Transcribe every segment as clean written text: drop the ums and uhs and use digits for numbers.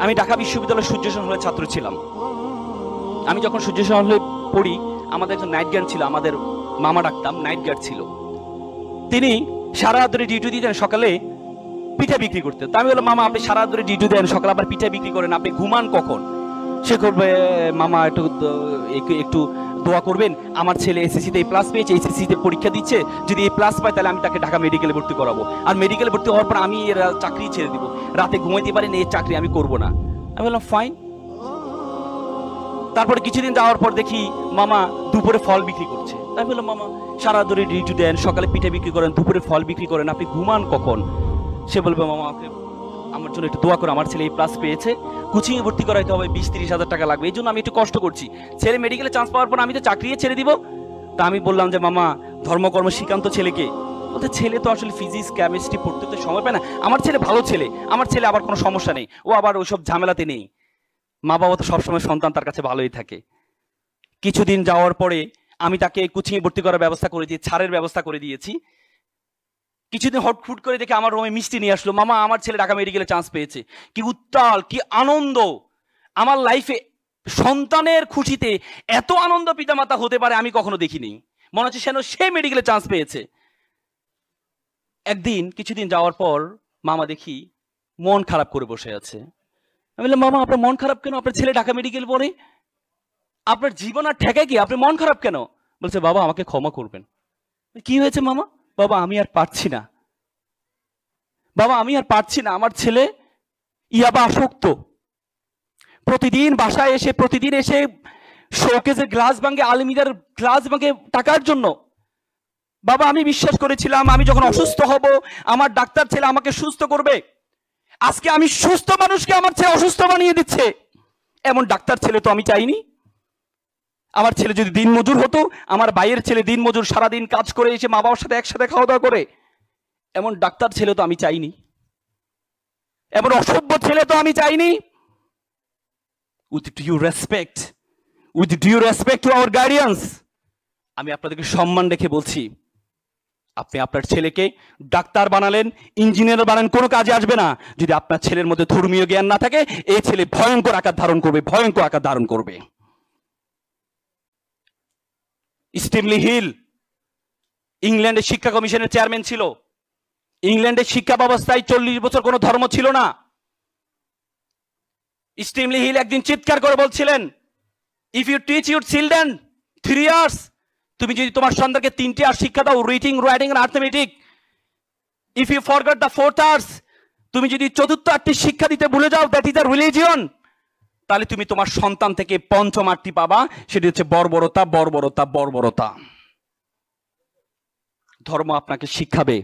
আমি ঢাকা বিশ্ববিদ্যালয়ের সূর্যসেন হলের ছাত্র ছিলাম। আমি যখন সূর্যসেন হলে পড়ি, আমাদের একজন নাইট গার্ড ছিল, আমাদের মামা ডাকতাম, নাইট গার্ড ছিল। তিনি সারা রাত ধরে ডিউটি দিতেন, সকালে পিঠা বিক্রি করতেন। তা আমি বললাম, মামা আপনি সারা রাত ধরে ডিউটি দেন, সকালে আবার পিঠা বিক্রি করেন, আপনি ঘুমান কখন? সে করবে, মামা একটু একটু দোয়া করবেন, আমার ছেলে এসএসসিতে এই প্লাস পেয়েছে, এসএসসিতে পরীক্ষা দিচ্ছে, যদি এই প্লাস পায় তাহলে আমি তাকে ঢাকা মেডিকেলে ভর্তি করাবো, আর মেডিকেলে ভর্তি হওয়ার পর আমি এর চাকরি ছেড়ে দিব, রাতে ঘুমাইতে পারি না, এই চাকরি আমি করবো না। আমি বললাম ফাইন। তারপরে কিছুদিন যাওয়ার পর দেখি মামা দুপুরে ফল বিক্রি করছে। আমি বললাম, মামা সারা ধরে ডিউটি দেন, সকালে পিঠে বিক্রি করেন, দুপুরে ফল বিক্রি করেন, আপনি ঘুমান কখন? সে বলবে, মামা আপনি আমার জন্য একটু দোয়া করে, আমার ছেলে এই প্লাস পেয়েছে, কোচিংয়ে ভর্তি করাইতে হবে, 20-30 হাজার টাকা লাগবে, এই জন্য আমি একটু কষ্ট করছি, ছেলে মেডিকেলে চান্স পাওয়ার পর আমি তো চাকরি ছেড়ে দিব। তা আমি বললাম যে, মামা ধর্মকর্ম শিখান্ত ছেলেকে। ওদের ছেলে তো আসলে ফিজিক্স কেমিস্ট্রি পড়তে তো সময় পায় না, আমার ছেলে ভালো ছেলে, আমার ছেলে আবার কোনো সমস্যা নেই, ও আবার ওইসব ঝামেলাতে নেই। মা বাবা তো সবসময় সন্তান তার কাছে ভালোই থাকে। কিছুদিন যাওয়ার পরে আমি তাকে কোচিংয়ে ভর্তি করার ব্যবস্থা করে দিয়ে, ছাড়ের ব্যবস্থা করে দিয়েছি। কিছুদিন হটফুট করে দেখে আমার রুমে মিষ্টি নিয়ে আসলো, মামা আমার ছেলে ঢাকা মেডিকেলে চান্স পেয়েছে। কি উত্তাল, কি আনন্দ! আমার লাইফে সন্তানের খুশিতে এত আনন্দ পিতামাতা হতে পারে আমি কখনো দেখিনি। মনে হচ্ছে যেন সে মেডিকেলে চান্স পেয়েছে। একদিন কিছুদিন যাওয়ার পর মামা দেখি মন খারাপ করে বসে আছে। আমি বললাম, মামা আপনার মন খারাপ কেন? আপনার ছেলে ঢাকা মেডিকেল পড়ে, আপনার জীবন আর ঠেকায় কি, আপনি মন খারাপ কেন? বলছে, বাবা আমাকে ক্ষমা করবেন। কি হয়েছে মামা? বাবা আমি আর পারছি না, বাবা আমি আর পারছি না, আমার ছেলে ইয়াবা আসক্ত, প্রতিদিন বাসায় এসে, প্রতিদিন এসে শোকেজের গ্লাস ভাঙে, আলমিরার গ্লাস ভাঙে টাকার জন্য। বাবা আমি বিশ্বাস করেছিলাম আমি যখন অসুস্থ হব আমার ডাক্তার ছেলে আমাকে সুস্থ করবে, আজকে আমি সুস্থ মানুষকে আমার ছেলে অসুস্থ বানিয়ে দিচ্ছে। এমন ডাক্তার ছেলে তো আমি চাইনি। আমার ছেলে যদি দিন মজুর হতো, আমার ভাইয়ের ছেলে দিন মজুর, সারাদিন কাজ করে এসে মা বাবার সাথে একসাথে খাওয়া দাওয়া করে, এমন ডাক্তার ছেলে তো আমি চাইনি, এমন অসভ্য ছেলে তো আমি চাইনি। With due respect to our guardians, আমি আপনাদেরকে সম্মান রেখে বলছি, আপনি আপনার ছেলেকে ডাক্তার বানালেন, ইঞ্জিনিয়ার বানান, কোনো কাজে আসবে না যদি আপনার ছেলের মধ্যে ধর্মীয় জ্ঞান না থাকে। এই ছেলে ভয়ঙ্কর আকার ধারণ করবে, ভয়ঙ্কর আকার ধারণ করবে। স্টিমলি হিল ইংল্যান্ডের শিক্ষা কমিশনের চেয়ারম্যান ছিল। ইংল্যান্ডের শিক্ষা ব্যবস্থায় 40 বছর কোনো ধর্ম ছিল না। স্টিমলি হিল একদিন চিৎকার করে বলছিলেন, if you teach your children 3 years, তুমি যদি তোমার সন্তানকে 3টি আর শিক্ষা দাও, রিডিং, রাইটিং আর arithmetic, if you forgot the 4th arts, তুমি যদি চতুর্থ আর্টটি শিক্ষা দিতে ভুলে যাও, দ্যাট ইজ দ্য রিলিজিয়ন, তাহলে তুমি তোমার সন্তান থেকে পঞ্চম আর্টটি পাবা, সেটি হচ্ছে বর্বরতা, বর্বরতা, বর্বরতা। ধর্ম আপনাকে শিখাবে।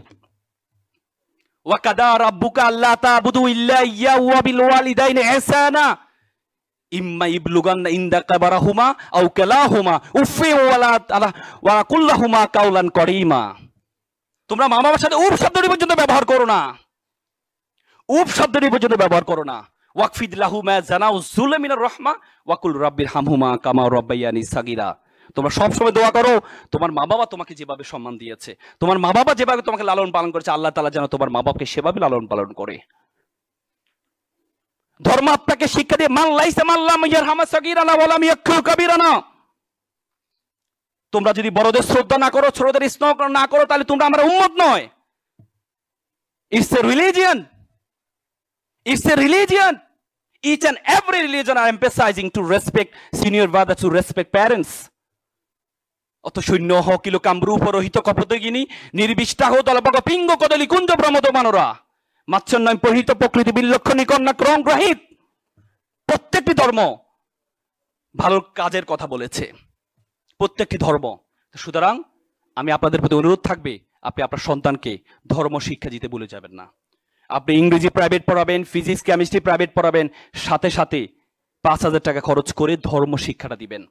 ওয়াকাদা রাব্বুকা আল্লা তা'বুদু ইল্লা ইয়াহু ওয়া বিল ওয়ালিদাইনি ইহসানা ইম্মা ইবলুগান্না ইনদাকা বারাহুমা আও কালাহুমা উফি ওয়া কুল্লাহুমা কাওলান করিমা। তোমরা মা বাবার সাথে উফ শব্দটি পর্যন্ত ব্যবহার করো না, উফ শব্দটি পর্যন্ত ব্যবহার করো না। ওয়াকফিদ লাহুমা জানাউ যুলা মিনার রাহমা ওয়া কুল রাব্বিরহামহুমা কামা রাব্বায়ানি সাগীরা। তোমরা সবসময় দোয়া করো, তোমার মা বাবা তোমাকে যেভাবে সম্মান দিয়েছে, তোমার মা বাবা যেভাবে তোমাকে লালন পালন করেছে, আল্লাহ তাআলা যেন তোমার মা বাবাকে সেভাবে লালন পালন করে। ধর্ম আপনাকে শিক্ষা দিয়ে, মান লাইসা মাল্লাম ইয়ারহামা সাগীরানা ওয়া লাম ইয়াকফু কাবীরানা। তোমরা যদি বড়দের শ্রদ্ধা না করো, ছোটদের স্নেহ না করো, তাহলে তোমরা আমার উম্মত নয়। It's a religion, it's a religion. Each and every religion are emphasizing to respect senior brothers, to respect parents. অত সৈন্য হ কিলো কামরূপ রহিত কপদগিনী নির্বিষ্টাহ দলবগ পিঙ্গ কদলি কুঞ্জ প্রমোদ মানরা মাচ্ছন্নয় পরিহিত প্রকৃতি বিলক্ষণী কন্যা ক্রম গ্রহিত। প্রত্যেকটি ধর্ম ভালো কাজের কথা বলেছে, প্রত্যেকটি ধর্ম। সুতরাং আমি আপনাদের প্রতি অনুরোধ থাকবে, আপনি আপনার সন্তানকে ধর্ম শিক্ষা দিতে ভুলে যাবেন না। আপনি ইংরেজি প্রাইভেট পড়াবেন, ফিজিক্স কেমিস্ট্রি প্রাইভেট পড়াবেন, সাথে সাথে 5,000 টাকা খরচ করে ধর্ম শিক্ষাটা দিবেন।